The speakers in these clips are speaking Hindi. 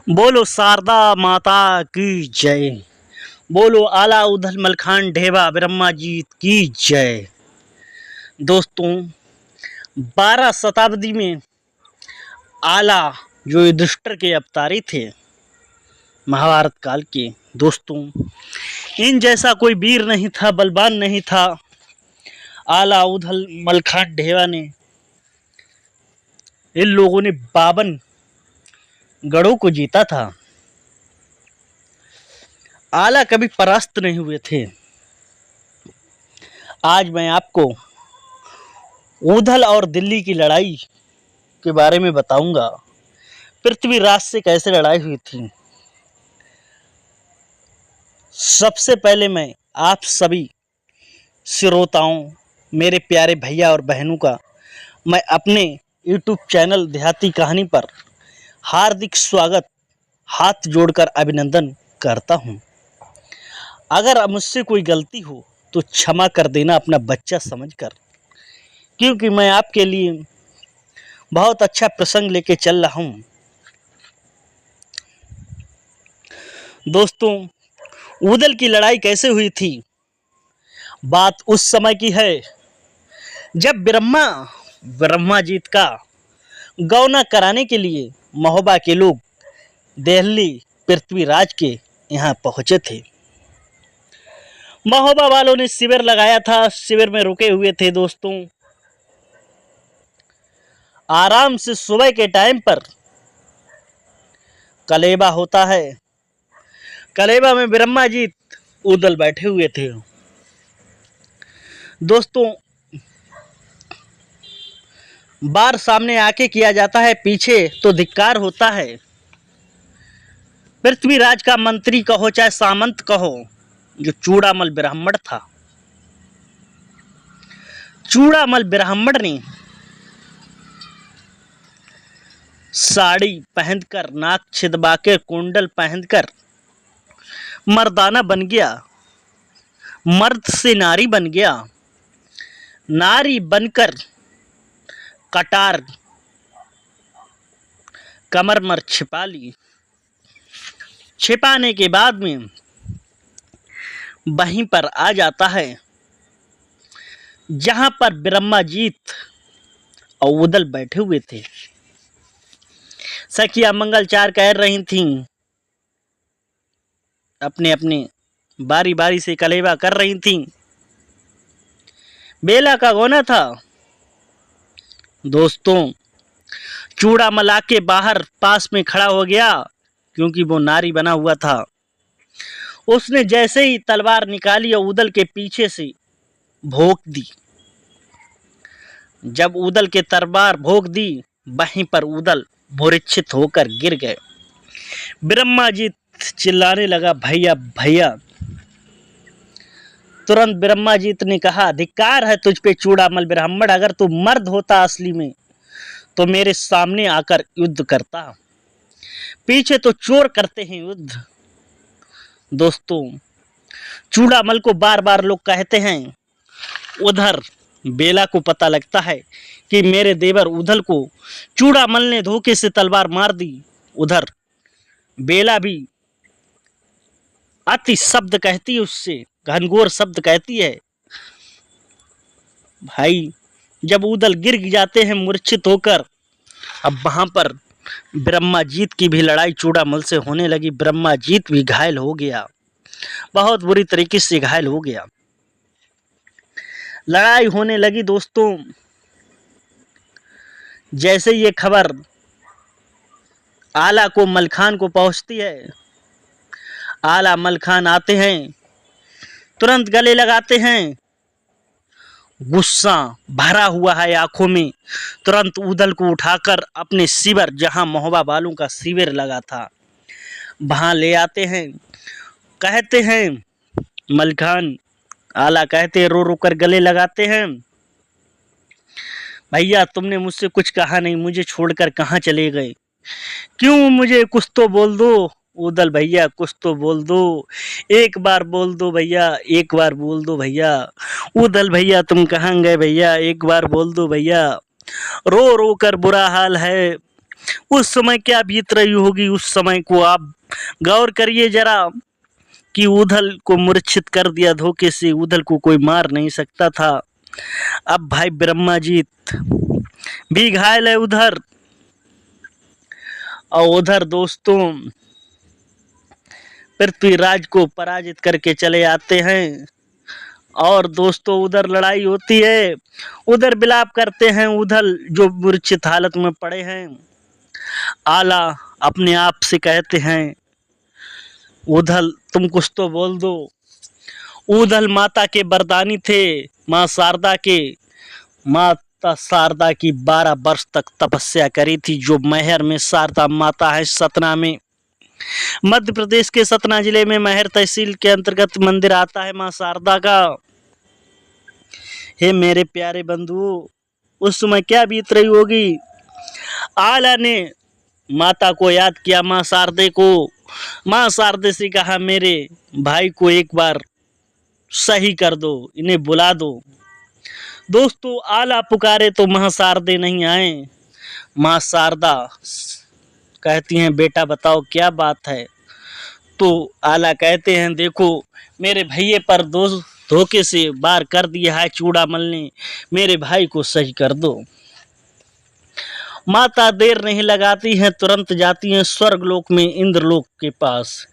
बोलो शारदा माता की जय। बोलो आला उदल मलखान ढेबा ब्रह्मा जी की जय। दोस्तों, 12 शताब्दी में आला जो युधिष्ठिर के अवतारी थे महाभारत काल के, दोस्तों इन जैसा कोई वीर नहीं था, बलवान नहीं था। आला उदल मलखान ढेबा ने, इन लोगों ने 52 गढ़ों को जीता था। आला कभी परास्त नहीं हुए थे। आज मैं आपको उधल और दिल्ली की लड़ाई के बारे में बताऊंगा। पृथ्वीराज से कैसे लड़ाई हुई थी। सबसे पहले मैं आप सभी श्रोताओं, मेरे प्यारे भैया और बहनों का मैं अपने YouTube चैनल देहाती कहानी पर हार्दिक स्वागत, हाथ जोड़कर अभिनंदन करता हूं। अगर मुझसे कोई गलती हो तो क्षमा कर देना अपना बच्चा समझकर, क्योंकि मैं आपके लिए बहुत अच्छा प्रसंग लेके चल रहा हूं। दोस्तों, उदल की लड़ाई कैसे हुई थी? बात उस समय की है जब ब्रह्मा जी का गौना कराने के लिए महोबा के लोग दिल्ली पृथ्वीराज के यहाँ पहुंचे थे। महोबा वालों ने शिविर लगाया था, शिविर में रुके हुए थे। दोस्तों, आराम से सुबह के टाइम पर कलेबा होता है। कलेबा में ब्रह्मा जी उदल बैठे हुए थे। दोस्तों, बार सामने आके किया जाता है, पीछे तो धिक्कार होता है। पृथ्वीराज का मंत्री कहो चाहे सामंत कहो, जो चूड़ामल ब्राह्मण था, चूड़ामल ब्राह्मण ने साड़ी पहनकर, नाक छिदवा के, कुंडल पहनकर मर्दाना बन गया, मर्द से नारी बन गया। नारी बनकर कटार कमर मर छिपा ली। छिपाने के बाद में वहीं पर आ जाता है जहां पर ब्रह्माजीत और उदल बैठे हुए थे। सखिया मंगलचार कह रही थीं, अपने अपने बारी बारी से कलेवा कर रही थीं। बेला का गोना था। दोस्तों, चूड़ामल के बाहर पास में खड़ा हो गया, क्योंकि वो नारी बना हुआ था। उसने जैसे ही तलवार निकाली और उदल के पीछे से भोंक दी। जब उदल के तलवार भोंक दी, वहीं पर उदल मूर्छित होकर गिर गए। ब्रह्मा जी चिल्लाने लगा, भैया भैया। तुरंत ब्रह्मा जी ने कहा, धिक्कार है तुझ पे चूड़ामल ब्राह्मण, अगर तू मर्द होता असली में तो मेरे सामने आकर युद्ध करता। पीछे तो चोर करते हैं युद्ध। दोस्तों, चूड़ामल को बार बार लोग कहते हैं। उधर बेला को पता लगता है कि मेरे देवर उदल को चूड़ामल ने धोखे से तलवार मार दी। उधर बेला भी अति शब्द कहती है, उससे घनघोर शब्द कहती है। भाई, जब उदल गिर जाते हैं मूर्छित होकर, अब वहां पर ब्रह्माजीत की भी लड़ाई चूड़ामल से होने लगी। ब्रह्माजीत भी घायल हो गया, बहुत बुरी तरीके से घायल हो गया। लड़ाई होने लगी। दोस्तों, जैसे ये खबर आला को, मलखान को पहुंचती है, आला मलखान आते हैं, तुरंत गले लगाते हैं। गुस्सा भरा हुआ है आंखों में। तुरंत उदल को उठाकर अपने शिविर, जहां महोबा वालों का शिविर लगा था, वहां ले आते हैं। कहते हैं मलखान, आला कहते, रो रो कर गले लगाते हैं, भैया तुमने मुझसे कुछ कहा नहीं, मुझे छोड़कर कहाँ चले गए? क्यों? मुझे कुछ तो बोल दो। उदल भैया, कुछ तो बोल दो, एक बार बोल दो भैया, एक बार बोल दो भैया। उदल भैया, तुम कहाँ गए भैया? एक बार बोल दो भैया। रो रो कर बुरा हाल है। उस समय क्या बीत रही होगी, उस समय को आप गौर करिए जरा कि उधल को मूर्छित कर दिया धोखे से, उधल को कोई मार नहीं सकता था। अब भाई ब्रह्माजीत भी घायल है उधर, और उधर दोस्तों पृथ्वीराज को पराजित करके चले आते हैं। और दोस्तों उधर लड़ाई होती है, उधर विलाप करते हैं उधल जो मूर्छित हालत में पड़े हैं। आला अपने आप से कहते हैं, उधल तुम कुछ तो बोल दो। उधल माता के वरदानी थे, माँ शारदा के। माता शारदा की 12 वर्ष तक तपस्या करी थी, जो मैहर में शारदा माता है, सतना में, मध्य प्रदेश के सतना जिले में मैहर तहसील के अंतर्गत मंदिर आता है माँ शारदा का। हे मेरे प्यारे बंधु, उस समय क्या बीत रही होगी। आला ने माता को याद किया, माँ शारदे को। माँ शारदे से कहा, मेरे भाई को एक बार सही कर दो, इन्हें बुला दो। दोस्तों आला पुकारे तो माँ शारदे नहीं आए। माँ शारदा कहती हैं, बेटा बताओ क्या बात है। तो आला कहते हैं, देखो मेरे भैये पर धोखे से वार कर दिया है चूड़ामल ने, मेरे भाई को सही कर दो। माता देर नहीं लगाती हैं, तुरंत जाती हैं स्वर्गलोक में इंद्रलोक के पास।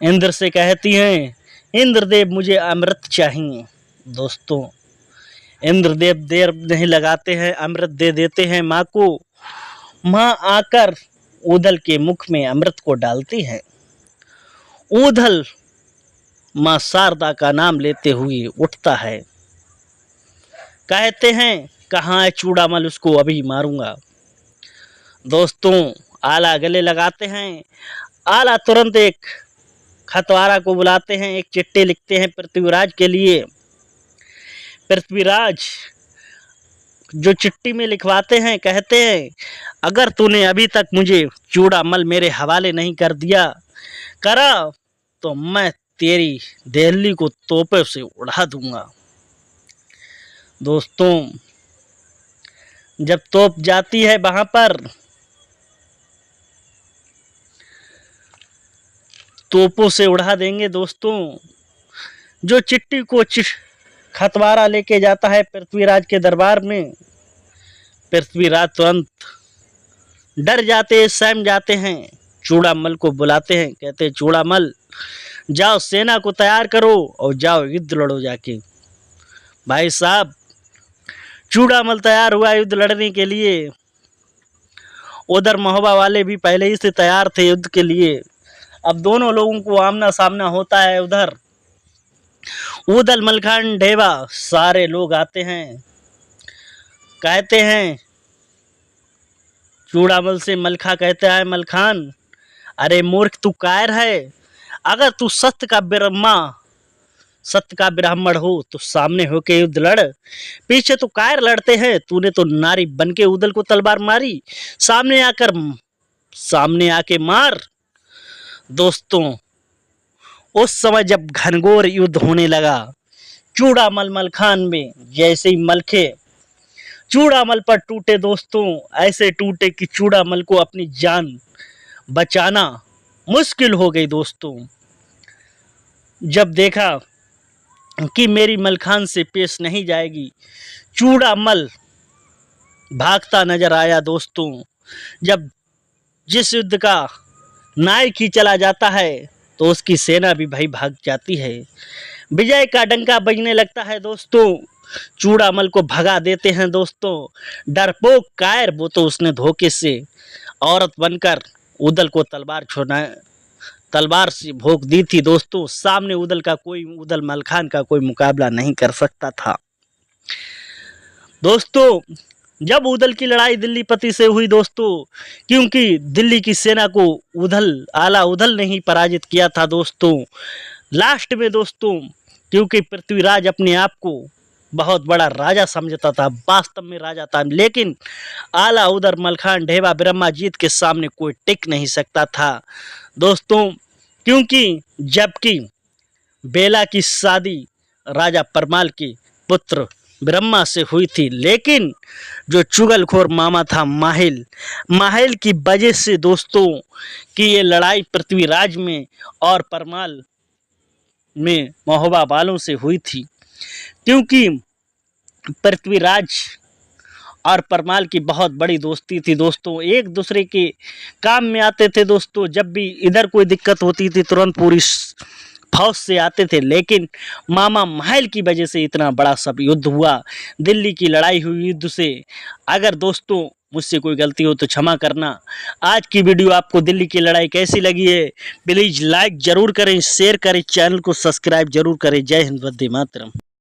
इंद्र से कहती हैं, इंद्रदेव मुझे अमृत चाहिए। दोस्तों इंद्रदेव देर नहीं लगाते हैं, अमृत दे देते हैं माँ को। माँ आकर उधल के मुख में अमृत को डालती है। उधल माँ शारदा का नाम लेते हुए उठता है। कहते हैं, कहाँ है चूड़ामल, उसको अभी मारूंगा। दोस्तों आला गले लगाते हैं। आला तुरंत एक खतवारा को बुलाते हैं, एक चिट्ठी लिखते हैं पृथ्वीराज के लिए। पृथ्वीराज जो चिट्ठी में लिखवाते हैं, कहते हैं, अगर तूने अभी तक मुझे चूड़ामल मेरे हवाले नहीं कर दिया करा तो मैं तेरी दिल्ली को तोपे से उड़ा दूंगा। दोस्तों जब तोप जाती है वहां पर, तोपों से उड़ा देंगे। दोस्तों जो चिट्ठी को खतवारा लेके जाता है पृथ्वीराज के दरबार में, पृथ्वीराज तुरंत डर जाते, सहम जाते हैं। चूड़ामल को बुलाते हैं, कहते हैं, चूड़ामल जाओ सेना को तैयार करो और जाओ युद्ध लड़ो जाके। भाई साहब चूड़ामल तैयार हुआ युद्ध लड़ने के लिए। उधर महोबा वाले भी पहले ही से तैयार थे युद्ध के लिए। अब दोनों लोगों को आमना सामना होता है। उधर मलखान ढेबा सारे लोग आते हैं, कहते हैं चूड़ामल से, मलखा कहता है, मलखान अरे मूर्ख तू कायर है, अगर तू सत्य का ब्राह्मण हो तो सामने होके युद्ध लड़, पीछे तो कायर लड़ते हैं। तूने तो नारी बनके उधल को तलवार मारी, सामने आके मार। दोस्तों उस समय जब घनघोर युद्ध होने लगा, चूड़ामल मलखान में जैसे ही मलखे चूड़ामल पर टूटे, दोस्तों ऐसे टूटे कि चूड़ामल को अपनी जान बचाना मुश्किल हो गई। दोस्तों जब देखा कि मेरी मलखान से पेश नहीं जाएगी, चूड़ामल भागता नजर आया। दोस्तों जब जिस युद्ध का नायक ही चला जाता है तो उसकी सेना भी भाई भाग जाती है। विजय का डंका बजने लगता है। दोस्तों चूड़ामल को भगा देते हैं। दोस्तों डरपोक कायर, वो तो उसने धोखे से औरत बनकर उधल को तलवार से भोंक दी थी। दोस्तों सामने उधल मलखान का कोई मुकाबला नहीं कर सकता था। दोस्तों जब उधल की लड़ाई दिल्ली पति से हुई, दोस्तों क्योंकि दिल्ली की सेना को आला उधल ने ही पराजित किया था। दोस्तों लास्ट में दोस्तों क्योंकि पृथ्वीराज अपने आप को बहुत बड़ा राजा समझता था, वास्तव में राजा था, लेकिन आला उधर मलखान ढेबा ब्रह्माजीत के सामने कोई टिक नहीं सकता था। दोस्तों क्योंकि जबकि बेला की शादी राजा परमाल के पुत्र ब्रह्मा से हुई थी। लेकिन जो चुगलखोर मामा था माहिल की वजह से दोस्तों कि ये लड़ाई पृथ्वीराज में और परमाल में महोबा वालों से हुई थी, क्योंकि पृथ्वीराज और परमाल की बहुत बड़ी दोस्ती थी दोस्तों। एक दूसरे के काम में आते थे दोस्तों। जब भी इधर कोई दिक्कत होती थी तुरंत पूरी फौज से आते थे। लेकिन मामा माहिल की वजह से इतना बड़ा सब युद्ध हुआ, दिल्ली की लड़ाई हुई युद्ध से। अगर दोस्तों मुझसे कोई गलती हो तो क्षमा करना। आज की वीडियो आपको दिल्ली की लड़ाई कैसी लगी है प्लीज़ लाइक ज़रूर करें, शेयर करें, चैनल को सब्सक्राइब जरूर करें। जय हिंद, वंदे मातरम।